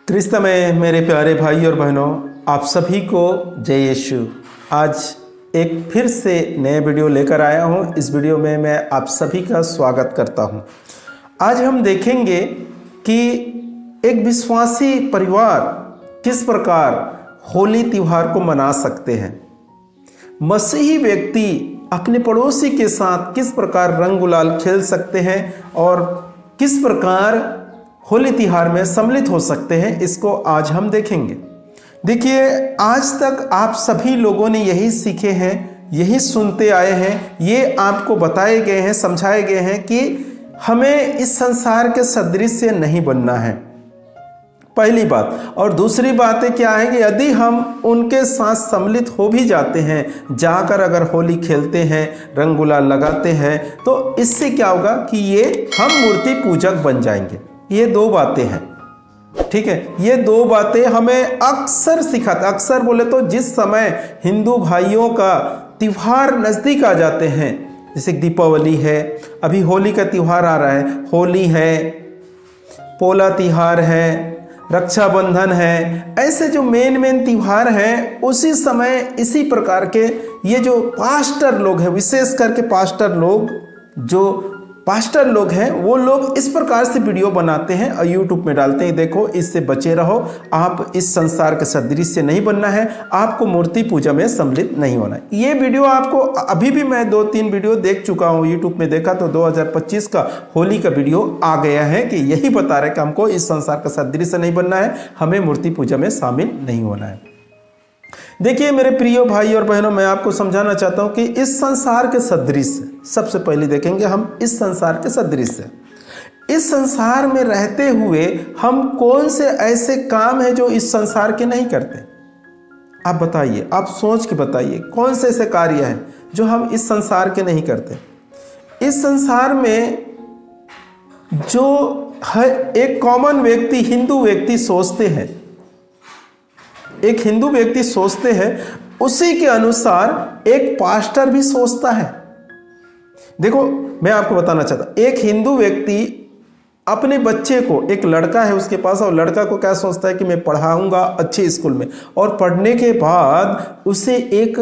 क्रिस्त में मेरे प्यारे भाई और बहनों, आप सभी को जय यीशु। आज एक फिर से नए वीडियो लेकर आया हूं। इस वीडियो में मैं आप सभी का स्वागत करता हूं। आज हम देखेंगे कि एक विश्वासी परिवार किस प्रकार होली त्योहार को मना सकते हैं। मसीही व्यक्ति अपने पड़ोसी के साथ किस प्रकार रंग गुलाल खेल सकते हैं और किस प्रकार होली त्योहार में सम्मिलित हो सकते हैं, इसको आज हम देखेंगे। देखिए, आज तक आप सभी लोगों ने यही सीखे हैं, यही सुनते आए हैं, ये आपको बताए गए हैं, समझाए गए हैं कि हमें इस संसार के सदृश नहीं बनना है, पहली बात। और दूसरी बात है क्या है कि यदि हम उनके साथ सम्मिलित हो भी जाते हैं, जाकर अगर होली खेलते हैं, रंग गुलाल लगाते हैं, तो इससे क्या होगा कि ये हम मूर्ति पूजक बन जाएंगे। ये दो बातें हैं, ठीक है। ये दो बातें हमें अक्सर सिखाते, अक्सर बोले तो जिस समय हिंदू भाइयों का त्योहार नज़दीक आ जाते हैं, जैसे दीपावली है, अभी होली का त्योहार आ रहा है, होली है, पोला त्योहार है, रक्षाबंधन है, ऐसे जो मेन त्योहार हैं, उसी समय इसी प्रकार के ये जो पास्टर लोग हैं, विशेष करके पास्टर लोग हैं, वो लोग इस प्रकार से वीडियो बनाते हैं और यूट्यूब में डालते हैं। देखो, इससे बचे रहो, आप इस संसार के सदृश से नहीं बनना है, आपको मूर्ति पूजा में सम्मिलित नहीं होना है। ये वीडियो आपको अभी भी मैं 2-3 वीडियो देख चुका हूँ, यूट्यूब में देखा तो 2025 का होली का वीडियो आ गया है कि यही बता रहे कि हमको इस संसार का सदृश से नहीं बनना है, हमें मूर्ति पूजा में शामिल नहीं होना है। देखिए मेरे प्रिय भाई और बहनों, मैं आपको समझाना चाहता हूं कि इस संसार के सदृश, सबसे पहले देखेंगे हम इस संसार के सदृश। इस संसार में रहते हुए हम कौन से ऐसे काम हैं जो इस संसार के नहीं करते? आप बताइए, आप सोच के बताइए, कौन से ऐसे कार्य हैं जो हम इस संसार के नहीं करते? इस संसार में जो है एक कॉमन व्यक्ति, हिंदू व्यक्ति सोचते हैं, एक हिंदू व्यक्ति सोचते हैं, उसी के अनुसार एक पास्टर भी सोचता है। देखो, मैं आपको बताना चाहता, एक हिंदू व्यक्ति अपने बच्चे को, एक लड़का है उसके पास, और लड़का को क्या सोचता है कि मैं पढ़ाऊंगा अच्छे स्कूल में, और पढ़ने के बाद उसे एक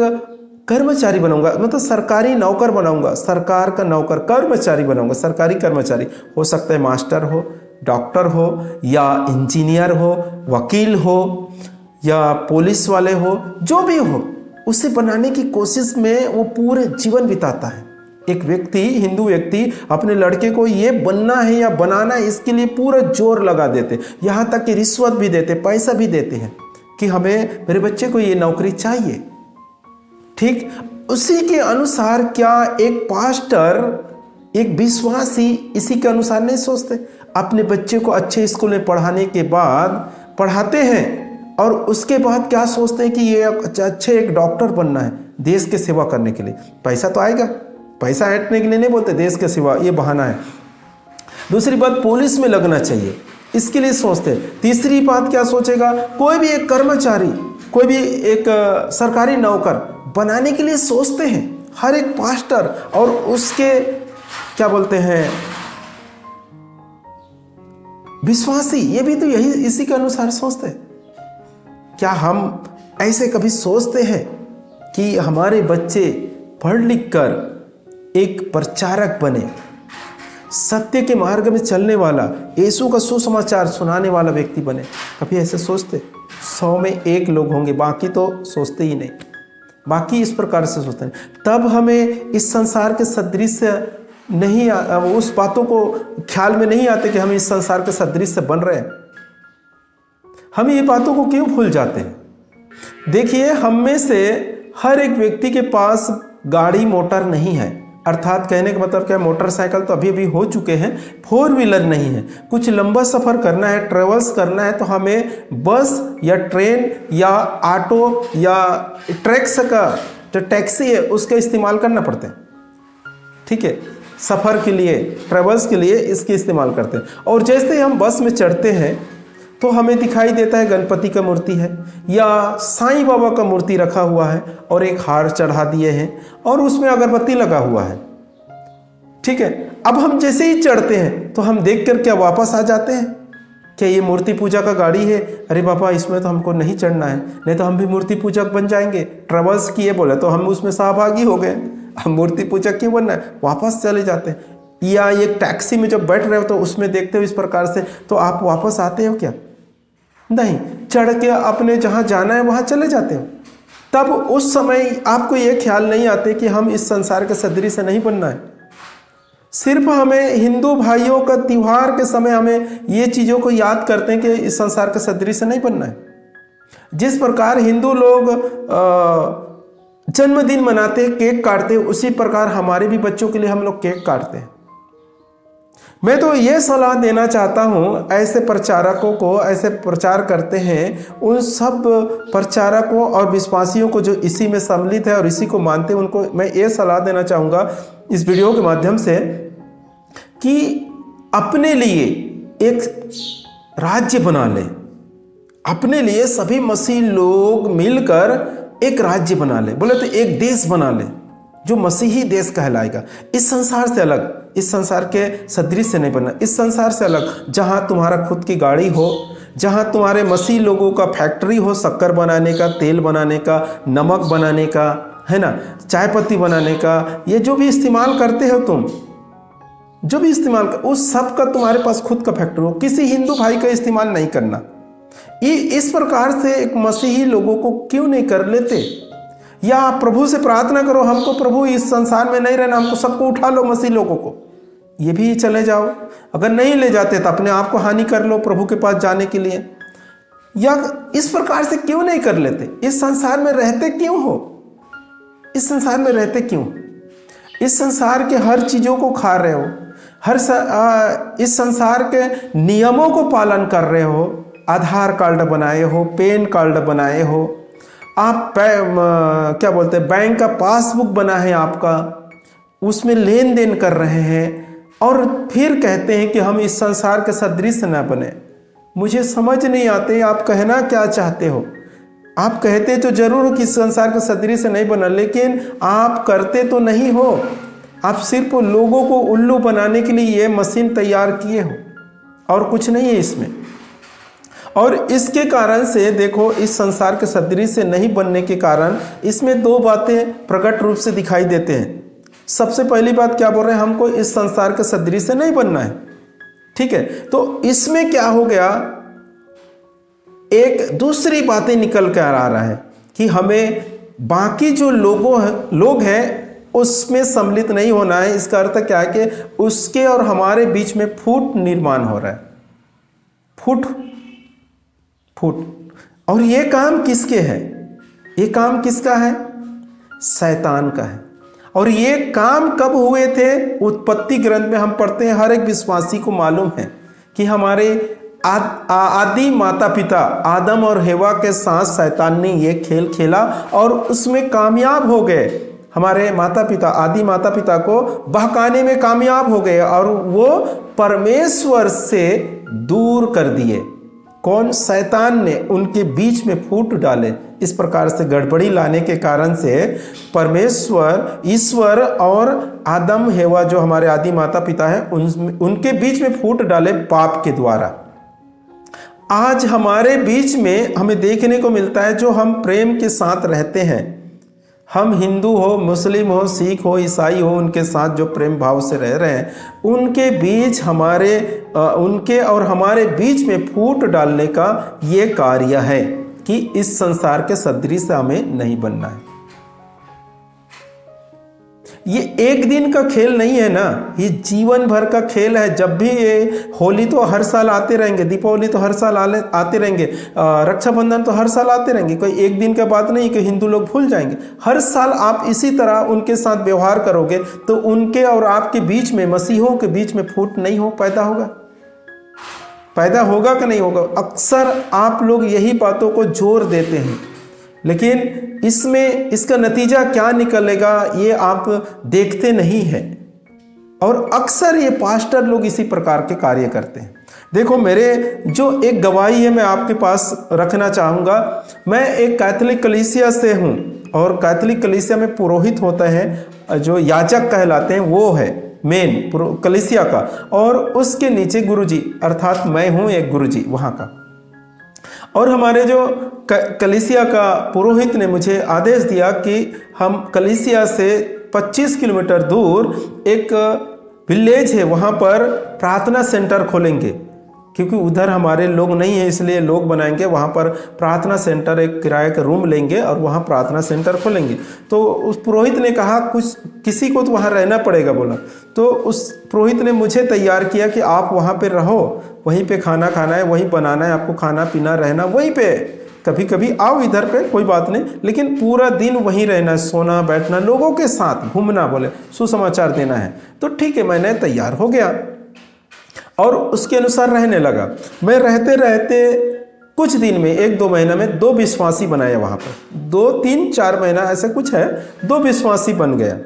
कर्मचारी बनाऊंगा, मतलब सरकारी नौकर बनाऊंगा, सरकार का नौकर, कर्मचारी बनाऊंगा, सरकारी कर्मचारी। हो सकता है मास्टर हो, डॉक्टर हो, या इंजीनियर हो, वकील हो, या पुलिस वाले हो, जो भी हो, उसे बनाने की कोशिश में वो पूरे जीवन बिताता है। एक व्यक्ति, हिंदू व्यक्ति, अपने लड़के को ये बनना है या बनाना है, इसके लिए पूरा जोर लगा देते, यहाँ तक कि रिश्वत भी देते, पैसा भी देते हैं कि हमें, मेरे बच्चे को ये नौकरी चाहिए। ठीक उसी के अनुसार क्या एक पास्टर, एक विश्वासी इसी के अनुसार नहीं सोचते? अपने बच्चे को अच्छे स्कूल में पढ़ाने के बाद, पढ़ाते हैं, और उसके बाद क्या सोचते हैं कि ये अच्छे एक डॉक्टर बनना है, देश के सेवा करने के लिए। पैसा तो आएगा, पैसा ऐंठने के लिए नहीं बोलते, देश के सेवा, ये बहाना है। दूसरी बात, पुलिस में लगना चाहिए, इसके लिए सोचते हैं। तीसरी बात क्या सोचेगा, कोई भी एक कर्मचारी, कोई भी एक सरकारी नौकर बनाने के लिए सोचते हैं हर एक पास्टर, और उसके क्या बोलते हैं विश्वासी, ये भी तो यही इसी के अनुसार सोचते हैं। क्या हम ऐसे कभी सोचते हैं कि हमारे बच्चे पढ़ लिख कर एक प्रचारक बने, सत्य के मार्ग में चलने वाला, यीशु का सुसमाचार सुनाने वाला व्यक्ति बने? कभी ऐसे सोचते? 100 में 1 लोग होंगे, बाकी तो सोचते ही नहीं, बाकी इस प्रकार से सोचते हैं। तब हमें इस संसार के सदृश नहीं, उस बातों को ख्याल में नहीं आते कि हम इस संसार के सदृश से बन रहे हैं। हम ये बातों को क्यों भूल जाते हैं? देखिए, हम में से हर एक व्यक्ति के पास गाड़ी मोटर नहीं है, अर्थात कहने का मतलब क्या, मोटरसाइकिल तो अभी हो चुके हैं, 4 व्हीलर नहीं है। कुछ लंबा सफ़र करना है, ट्रेवल्स करना है, तो हमें बस या ट्रेन या ऑटो या ट्रैक्स का जो टैक्सी है उसका इस्तेमाल करना पड़ता है, ठीक है। सफ़र के लिए, ट्रेवल्स के लिए इसके इस्तेमाल करते हैं। और जैसे ही हम बस में चढ़ते हैं तो हमें दिखाई देता है गणपति का मूर्ति है या साईं बाबा का मूर्ति रखा हुआ है, और एक हार चढ़ा दिए हैं और उसमें अगरबत्ती लगा हुआ है, ठीक है। अब हम जैसे ही चढ़ते हैं तो हम देखकर क्या वापस आ जाते हैं? क्या ये मूर्ति पूजा का गाड़ी है? अरे बाबा इसमें तो हमको नहीं चढ़ना है, नहीं तो हम भी मूर्ति पूजक बन जाएंगे। ट्रेवल्स किए बोले तो हम उसमें सहभागी हो गए, हम मूर्ति पूजक क्यों बनना है, वापस चले जाते हैं। या एक टैक्सी में जब बैठ रहे हो तो उसमें देखते हो इस प्रकार से, तो आप वापस आते हो क्या? नहीं, चढ़ के अपने जहाँ जाना है वहाँ चले जाते हो। तब उस समय आपको ये ख्याल नहीं आते कि हम इस संसार के सदृश से नहीं बनना है। सिर्फ हमें हिंदू भाइयों का त्योहार के समय हमें ये चीज़ों को याद करते हैं कि इस संसार के सदृश से नहीं बनना है। जिस प्रकार हिंदू लोग जन्मदिन मनाते हैं, केक काटते हैं, उसी प्रकार हमारे भी बच्चों के लिए हम लोग केक काटते हैं। मैं तो ये सलाह देना चाहता हूँ ऐसे प्रचारकों को, ऐसे प्रचार करते हैं उन सब प्रचारकों और विश्वासियों को जो इसी में सम्मिलित है और इसी को मानते हैं, उनको मैं ये सलाह देना चाहूँगा इस वीडियो के माध्यम से कि अपने लिए एक राज्य बना ले, अपने लिए सभी मसीह लोग मिलकर एक राज्य बना ले, बोले तो एक देश बना ले जो मसीही देश कहलाएगा। इस संसार से अलग, इस संसार के सदृश से नहीं बनना, इस संसार से अलग, जहाँ तुम्हारा खुद की गाड़ी हो, जहाँ तुम्हारे मसीह लोगों का फैक्ट्री हो, शक्कर बनाने का, तेल बनाने का, नमक बनाने का, है ना, चाय पत्ती बनाने का, ये जो भी इस्तेमाल करते हो तुम, जो भी इस्तेमाल कर, उस सब का तुम्हारे पास खुद का फैक्ट्री हो, किसी हिंदू भाई का इस्तेमाल नहीं करना। इस प्रकार से एक मसीही लोगों को क्यों नहीं कर लेते? या आप प्रभु से प्रार्थना करो, हमको प्रभु इस संसार में नहीं रहना, हमको सबको उठा लो मसीह लोगों को, ये भी चले जाओ। अगर नहीं ले जाते तो अपने आप को हानि कर लो प्रभु के पास जाने के लिए। या इस प्रकार से क्यों नहीं कर लेते? इस संसार में रहते क्यों हो? इस संसार में रहते क्यों? इस संसार के हर चीज़ों को खा रहे हो, इस संसार के नियमों को पालन कर रहे हो, आधार कार्ड बनाए हो, पैन कार्ड बनाए हो, आप क्या बोलते हैं बैंक का पासबुक बना है आपका, उसमें लेन देन कर रहे हैं और फिर कहते हैं कि हम इस संसार के सदृश न बने। मुझे समझ नहीं आते आप कहना क्या चाहते हो। आप कहते तो जरूर हो कि इस संसार के सदृश नहीं बना, लेकिन आप करते तो नहीं हो। आप सिर्फ लोगों को उल्लू बनाने के लिए ये मशीन तैयार किए हो और कुछ नहीं है इसमें। और इसके कारण से देखो, इस संसार के सदृश से नहीं बनने के कारण इसमें दो बातें प्रकट रूप से दिखाई देते हैं। सबसे पहली बात क्या बोल रहे हैं, हमको इस संसार के सदृश से नहीं बनना है, ठीक है। तो इसमें क्या हो गया, एक दूसरी बातें निकल कर आ रहा है कि हमें बाकी जो लोग हैं उसमें सम्मिलित नहीं होना है। इसका अर्थ क्या है कि उसके और हमारे बीच में फूट निर्माण हो रहा है, फूट। और ये काम किसके है? ये काम किसका है? शैतान का है। और ये काम कब हुए थे? उत्पत्ति ग्रंथ में हम पढ़ते हैं, हर एक विश्वासी को मालूम है कि हमारे आदि माता पिता आदम और हेवा के साथ शैतान ने ये खेल खेला और उसमें कामयाब हो गए। हमारे माता पिता, आदि माता पिता को बहकाने में कामयाब हो गए और वो परमेश्वर से दूर कर दिए। कौन? शैतान ने उनके बीच में फूट डाले। इस प्रकार से गड़बड़ी लाने के कारण से परमेश्वर, ईश्वर और आदम हेवा जो हमारे आदि माता पिता हैं उनके बीच में फूट डाले पाप के द्वारा। आज हमारे बीच में हमें देखने को मिलता है, जो हम प्रेम के साथ रहते हैं, हम हिंदू हो, मुस्लिम हो, सिख हो, ईसाई हो, उनके साथ जो प्रेम भाव से रह रहे हैं, उनके बीच उनके और हमारे बीच में फूट डालने का ये कार्य है कि इस संसार के सदृश हमें नहीं बनना है। ये एक दिन का खेल नहीं है ना, ये जीवन भर का खेल है। जब भी ये होली तो हर साल आते रहेंगे, दीपावली तो हर साल आते रहेंगे, रक्षाबंधन तो हर साल आते रहेंगे। कोई एक दिन का बात नहीं कि हिंदू लोग भूल जाएंगे। हर साल आप इसी तरह उनके साथ व्यवहार करोगे तो उनके और आपके बीच में, मसीहों के बीच में फूट नहीं पैदा होगा? पैदा होगा कि नहीं होगा? अक्सर आप लोग यही बातों को जोर देते हैं, लेकिन इसमें इसका नतीजा क्या निकलेगा ये आप देखते नहीं हैं। और अक्सर ये पास्टर लोग इसी प्रकार के कार्य करते हैं। देखो, मेरे जो एक गवाही है मैं आपके पास रखना चाहूँगा। मैं एक कैथोलिक कलीसिया से हूँ और कैथोलिक कलीसिया में पुरोहित होते हैं, जो याजक कहलाते हैं वो है। मेन कलीसिया का, और उसके नीचे गुरुजी अर्थात मैं हूँ एक गुरुजी वहाँ का। और हमारे जो कलीसिया का पुरोहित ने मुझे आदेश दिया कि हम कलीसिया से 25 किलोमीटर दूर एक विलेज है वहाँ पर प्रार्थना सेंटर खोलेंगे, क्योंकि उधर हमारे लोग नहीं है इसलिए लोग बनाएंगे। वहाँ पर प्रार्थना सेंटर, एक किराए का रूम लेंगे और वहाँ प्रार्थना सेंटर खोलेंगे। तो उस पुरोहित ने कहा कुछ किसी को तो वहाँ रहना पड़ेगा बोला। तो उस पुरोहित ने मुझे तैयार किया कि आप वहाँ पे रहो, वहीं पे खाना खाना है, वहीं बनाना है आपको, खाना पीना रहना वहीं पे, कभी कभी आओ इधर पे कोई बात नहीं, लेकिन पूरा दिन वहीं रहना है, सोना बैठना, लोगों के साथ घूमना, बोले सुसमाचार देना है। तो ठीक है, मैंने तैयार हो गया और उसके अनुसार रहने लगा। मैं रहते रहते कुछ दिन में 1-2 महीना में 2 विश्वासी बनाए वहाँ पर, 2-3-4 महीना ऐसा कुछ है, 2 विश्वासी बन गया।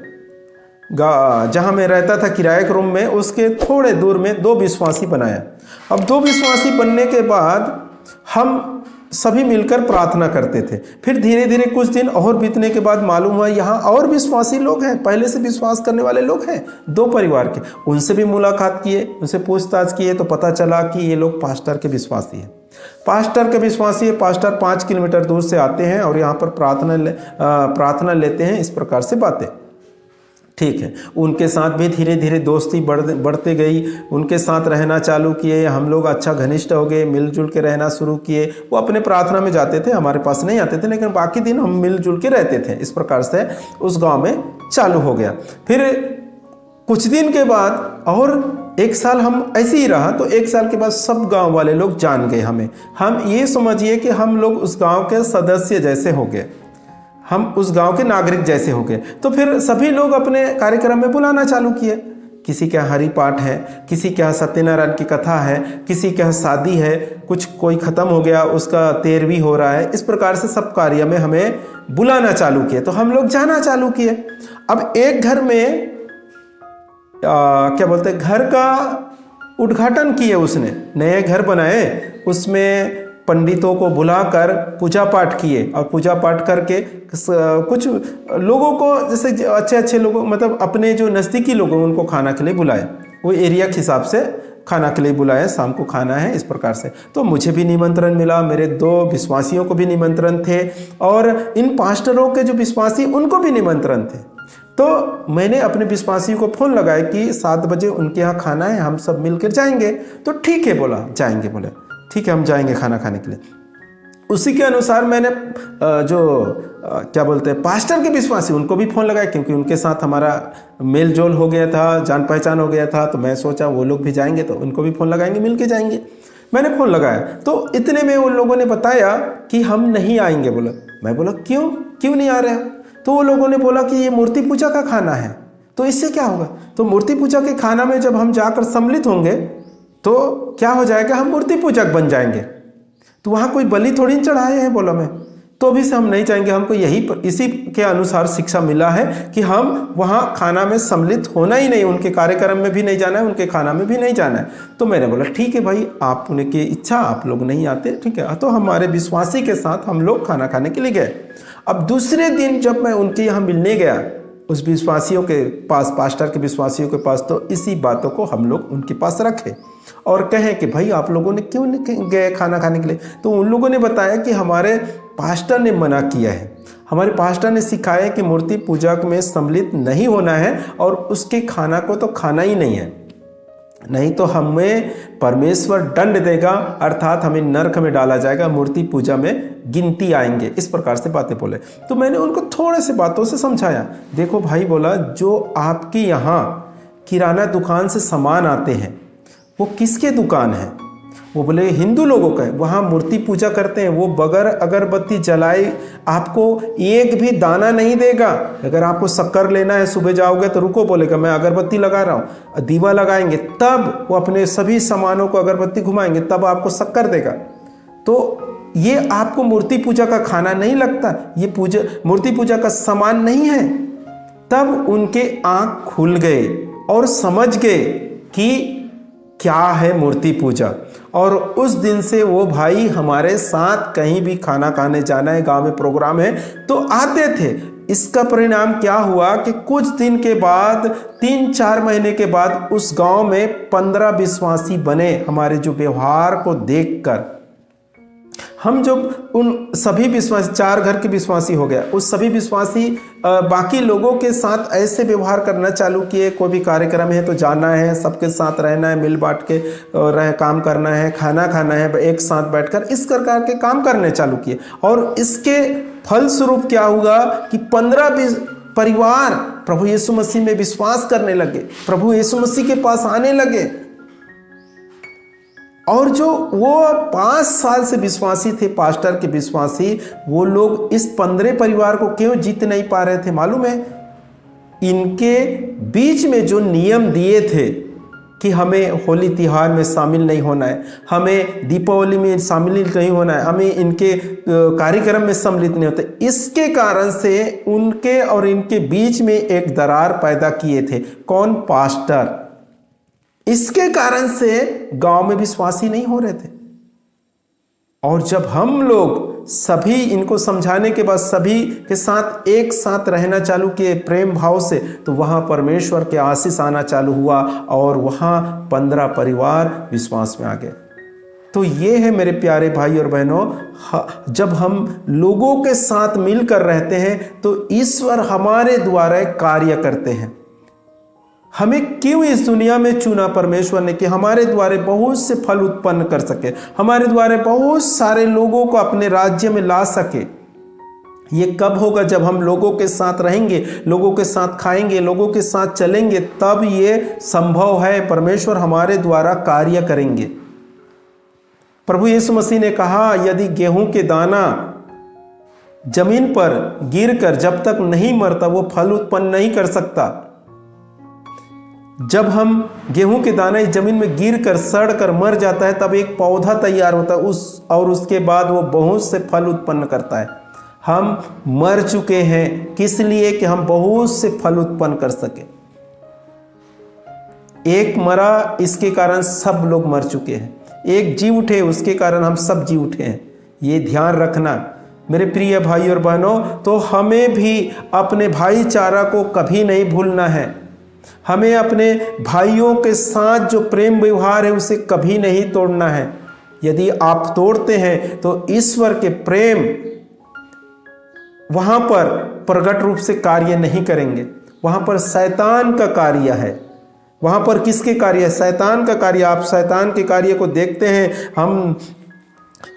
जहाँ मैं रहता था किराए के रूम में, उसके थोड़े दूर में 2 विश्वासी बनाया। अब 2 विश्वासी बनने के बाद हम सभी मिलकर प्रार्थना करते थे। फिर धीरे धीरे कुछ दिन और बीतने के बाद मालूम हुआ यहाँ और विश्वासी लोग हैं, पहले से विश्वास करने वाले लोग हैं 2 परिवार के। उनसे भी मुलाकात किए, उनसे पूछताछ किए तो पता चला कि ये लोग पास्टर के विश्वासी हैं। पास्टर के विश्वासी है, पास्टर 5 किलोमीटर दूर से आते हैं और यहाँ पर प्रार्थना लेते हैं, इस प्रकार से बातें। ठीक है, उनके साथ भी धीरे धीरे दोस्ती बढ़ते गई, उनके साथ रहना चालू किए, हम लोग अच्छा घनिष्ठ हो गए, मिलजुल के रहना शुरू किए। वो अपने प्रार्थना में जाते थे, हमारे पास नहीं आते थे, लेकिन बाकी दिन हम मिलजुल के रहते थे। इस प्रकार से उस गांव में चालू हो गया। फिर कुछ दिन के बाद और 1 साल हम ऐसे ही रहा, तो 1 साल के बाद सब गाँव वाले लोग जान गए हमें। हम ये समझिए कि हम लोग उस गाँव के सदस्य जैसे हो गए, हम उस गांव के नागरिक जैसे हो गए। तो फिर सभी लोग अपने कार्यक्रम में बुलाना चालू किए। किसी के यहाँ हरि पाठ है, किसी के यहाँ सत्यनारायण की कथा है, किसी के यहाँ शादी है, कुछ कोई ख़त्म हो गया उसका 13वीं हो रहा है। इस प्रकार से सब कार्य में हमें बुलाना चालू किए, तो हम लोग जाना चालू किए। अब एक घर में क्या बोलते हैं, घर का उद्घाटन किए उसने, नए घर बनाए, उसमें पंडितों को बुलाकर पूजा पाठ किए और पूजा पाठ करके कुछ लोगों को, जैसे अच्छे अच्छे लोगों, मतलब अपने जो नज़दीकी लोग हैं उनको खाना के लिए बुलाए, वो एरिया के हिसाब से खाना के लिए बुलाए, शाम को खाना है, इस प्रकार से। तो मुझे भी निमंत्रण मिला, मेरे 2 विश्वासियों को भी निमंत्रण थे और इन पास्टरों के जो विश्वासी उनको भी निमंत्रण थे। तो मैंने अपने विश्वासियों को फ़ोन लगाया कि 7 बजे उनके यहाँ खाना है, हम सब मिलकर जाएंगे। तो ठीक है बोला, जाएंगे। बोले ठीक है, हम जाएंगे खाना खाने के लिए। उसी के अनुसार मैंने क्या बोलते हैं, पास्टर के विश्वासी उनको भी फ़ोन लगाया, क्योंकि उनके साथ हमारा मेल जोल हो गया था, जान पहचान हो गया था। तो मैं सोचा वो लोग भी जाएंगे तो उनको भी फ़ोन लगाएंगे, मिल के जाएंगे। मैंने फ़ोन लगाया तो इतने में उन लोगों ने बताया कि हम नहीं आएंगे। बोला, मैं बोला क्यों नहीं आ रहे? तो वो लोगों ने बोला कि ये मूर्ति पूजा का खाना है, तो इससे क्या होगा? तो मूर्ति पूजा के खाना में जब हम जाकर सम्मिलित होंगे तो क्या हो जाएगा, हम मूर्ति पूजक बन जाएंगे। तो वहाँ कोई बलि थोड़ी चढ़ाए हैं। बोला मैं, तो भी से हम नहीं जाएंगे, हमको इसी के अनुसार शिक्षा मिला है कि हम वहाँ खाना में सम्मिलित होना ही नहीं, उनके कार्यक्रम में भी नहीं जाना है, उनके खाना में भी नहीं जाना है। तो मैंने बोला ठीक है भाई, आप उनकी इच्छा, आप लोग नहीं आते, ठीक है। तो हमारे विश्वासी के साथ हम लोग खाना खाने के लिए गए। अब दूसरे दिन जब मैं उनके यहाँ मिलने गया, उस विश्वासियों के पास, पास्टर के विश्वासियों के पास, तो इसी बातों को हम लोग उनके पास रखे और कहें कि भाई आप लोगों ने क्यों गए खाना खाने के लिए? तो उन लोगों ने बताया कि हमारे पास्टर ने मना किया है, हमारे पास्टर ने सिखाया कि मूर्ति पूजा में सम्मिलित नहीं होना है और उसके खाना को तो खाना ही नहीं है, नहीं तो हमें परमेश्वर दंड देगा, अर्थात हमें नरक में डाला जाएगा, मूर्ति पूजा में गिनती आएंगे। इस प्रकार से बातें बोले। तो मैंने उनको थोड़े से बातों से समझाया। देखो भाई, बोला जो आपके यहाँ किराना दुकान से सामान आते हैं वो किसके दुकान है? वो बोले हिंदू लोगों का है, वहाँ मूर्ति पूजा करते हैं, वो बगैर अगरबत्ती जलाए आपको एक भी दाना नहीं देगा। अगर आपको शक्कर लेना है, सुबह जाओगे तो रुको, बोलेगा मैं अगरबत्ती लगा रहा हूँ, दीवा लगाएंगे, तब वो अपने सभी सामानों को अगरबत्ती घुमाएंगे, तब आपको शक्कर देगा। तो ये आपको मूर्ति पूजा का खाना नहीं लगता, ये मूर्ति पूजा का सामान नहीं है। तब उनके आँख खुल गए और समझ गए कि क्या है मूर्ति पूजा। और उस दिन से वो भाई हमारे साथ कहीं भी खाना खाने जाना है, गांव में प्रोग्राम है तो आते थे। इसका परिणाम क्या हुआ कि कुछ दिन के बाद 3-4 महीने के बाद उस गांव में 15 विश्वासी बने। हमारे जो व्यवहार को देखकर हम जब उन सभी विश्वासी, 4 घर के विश्वासी हो गया, उस सभी विश्वासी बाकी लोगों के साथ ऐसे व्यवहार करना चालू किए। कोई भी कार्यक्रम है तो जाना है, सबके साथ रहना है, मिल बांट के काम करना है, खाना खाना है, एक साथ बैठकर इस प्रकार के काम करने चालू किए। और इसके फलस्वरूप क्या हुआ कि 15 परिवार प्रभु यीशु मसीह में विश्वास करने लगे, प्रभु यीशु मसीह के पास आने लगे। और जो वो 5 साल से विश्वासी थे, पास्टर के विश्वासी, वो लोग इस 15 परिवार को क्यों जीत नहीं पा रहे थे मालूम है? इनके बीच में जो नियम दिए थे कि हमें होली त्योहार में शामिल नहीं होना है, हमें दीपावली में शामिल नहीं होना है, हमें इनके कार्यक्रम में सम्मिलित नहीं होते, इसके कारण से उनके और इनके बीच में एक दरार पैदा किए थे। कौन? पास्टर। इसके कारण से गांव में विश्वासी नहीं हो रहे थे। और जब हम लोग सभी इनको समझाने के बाद सभी के साथ एक साथ रहना चालू किए प्रेम भाव से, तो वहां परमेश्वर के आशीष आना चालू हुआ और वहां 15 परिवार विश्वास में आ गए। तो ये है मेरे प्यारे भाई और बहनों, जब हम लोगों के साथ मिलकर रहते हैं तो ईश्वर हमारे द्वारा कार्य करते हैं। हमें क्यों इस दुनिया में चुना परमेश्वर ने कि हमारे द्वारा बहुत से फल उत्पन्न कर सके, हमारे द्वारा बहुत सारे लोगों को अपने राज्य में ला सके। ये कब होगा? जब हम लोगों के साथ रहेंगे, लोगों के साथ खाएंगे, लोगों के साथ चलेंगे, तब ये संभव है। परमेश्वर हमारे द्वारा कार्य करेंगे। प्रभु यीशु मसीह ने कहा, यदि गेहूं के दाना जमीन पर गिरकर जब तक नहीं मरता वो फल उत्पन्न नहीं कर सकता। जब हम गेहूं के दाने जमीन में गिरकर सड़कर मर जाता है तब एक पौधा तैयार होता है और उसके बाद वो बहुत से फल उत्पन्न करता है। हम मर चुके हैं किस लिए? कि हम बहुत से फल उत्पन्न कर सके। एक मरा, इसके कारण सब लोग मर चुके हैं। एक जी उठे, उसके कारण हम सब जी उठे हैं। ये ध्यान रखना मेरे प्रिय भाई और बहनों। तो हमें भी अपने भाईचारा को कभी नहीं भूलना है। हमें अपने भाइयों के साथ जो प्रेम व्यवहार है उसे कभी नहीं तोड़ना है। यदि आप तोड़ते हैं तो ईश्वर के प्रेम वहां पर प्रकट रूप से कार्य नहीं करेंगे। वहां पर शैतान का कार्य है। वहां पर किसके कार्य है? शैतान का कार्य। आप शैतान के कार्य को देखते हैं। हम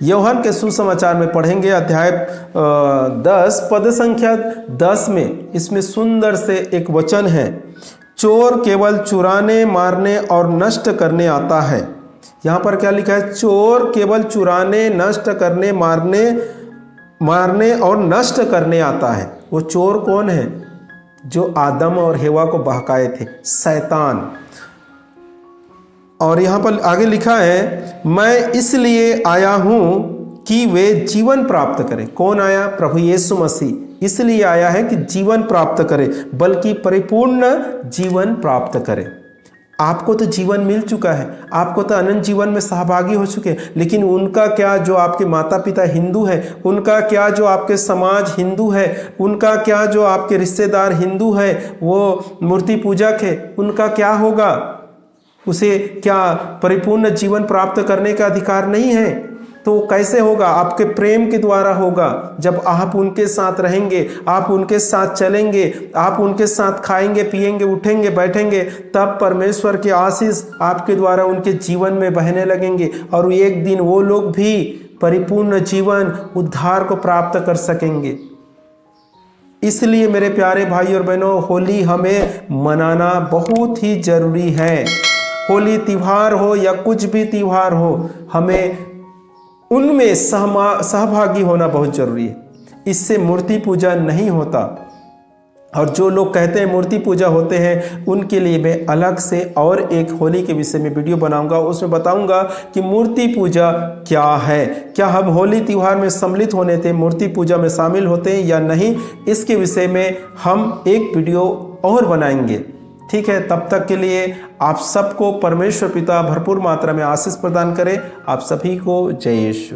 यूहन्ना के सुसमाचार में पढ़ेंगे, अध्याय 10 पद संख्या 10 में। इसमें सुंदर से एक वचन है, चोर केवल चुराने, मारने और नष्ट करने आता है। यहाँ पर क्या लिखा है? चोर केवल चुराने, नष्ट करने, मारने और नष्ट करने आता है। वो चोर कौन है? जो आदम और हेवा को बहकाए थे, शैतान। और यहाँ पर आगे लिखा है, मैं इसलिए आया हूँ कि वे जीवन प्राप्त करें। कौन आया? प्रभु यीशु मसीह इसलिए आया है कि जीवन प्राप्त करे, बल्कि परिपूर्ण जीवन प्राप्त करे। आपको तो जीवन मिल चुका है, आपको तो अनंत जीवन में सहभागी हो चुके हैं, लेकिन उनका क्या जो आपके माता पिता हिंदू है, उनका क्या जो आपके समाज हिंदू है, उनका क्या जो आपके रिश्तेदार हिंदू है, वो मूर्ति पूजक है, उनका क्या होगा? उसे क्या परिपूर्ण जीवन प्राप्त करने का अधिकार नहीं है? तो कैसे होगा? आपके प्रेम के द्वारा होगा। जब आप उनके साथ रहेंगे, आप उनके साथ चलेंगे, आप उनके साथ खाएंगे, पिएंगे, उठेंगे, बैठेंगे, तब परमेश्वर के आशीष आपके द्वारा उनके जीवन में बहने लगेंगे और एक दिन वो लोग भी परिपूर्ण जीवन, उद्धार को प्राप्त कर सकेंगे। इसलिए मेरे प्यारे भाई और बहनों, होली हमें मनाना बहुत ही जरूरी है। होली त्योहार हो या कुछ भी त्योहार हो, हमें उनमें सहभागी होना बहुत जरूरी है। इससे मूर्ति पूजा नहीं होता। और जो लोग कहते हैं मूर्ति पूजा होते हैं, उनके लिए मैं अलग से और एक होली के विषय में वीडियो बनाऊंगा। उसमें बताऊंगा कि मूर्ति पूजा क्या है, क्या हम होली त्योहार में सम्मिलित होने थे, मूर्ति पूजा में शामिल होते हैं या नहीं। इसके विषय में हम एक वीडियो और बनाएंगे। ठीक है, तब तक के लिए आप सबको परमेश्वर पिता भरपूर मात्रा में आशीष प्रदान करें। आप सभी को जय यीशु।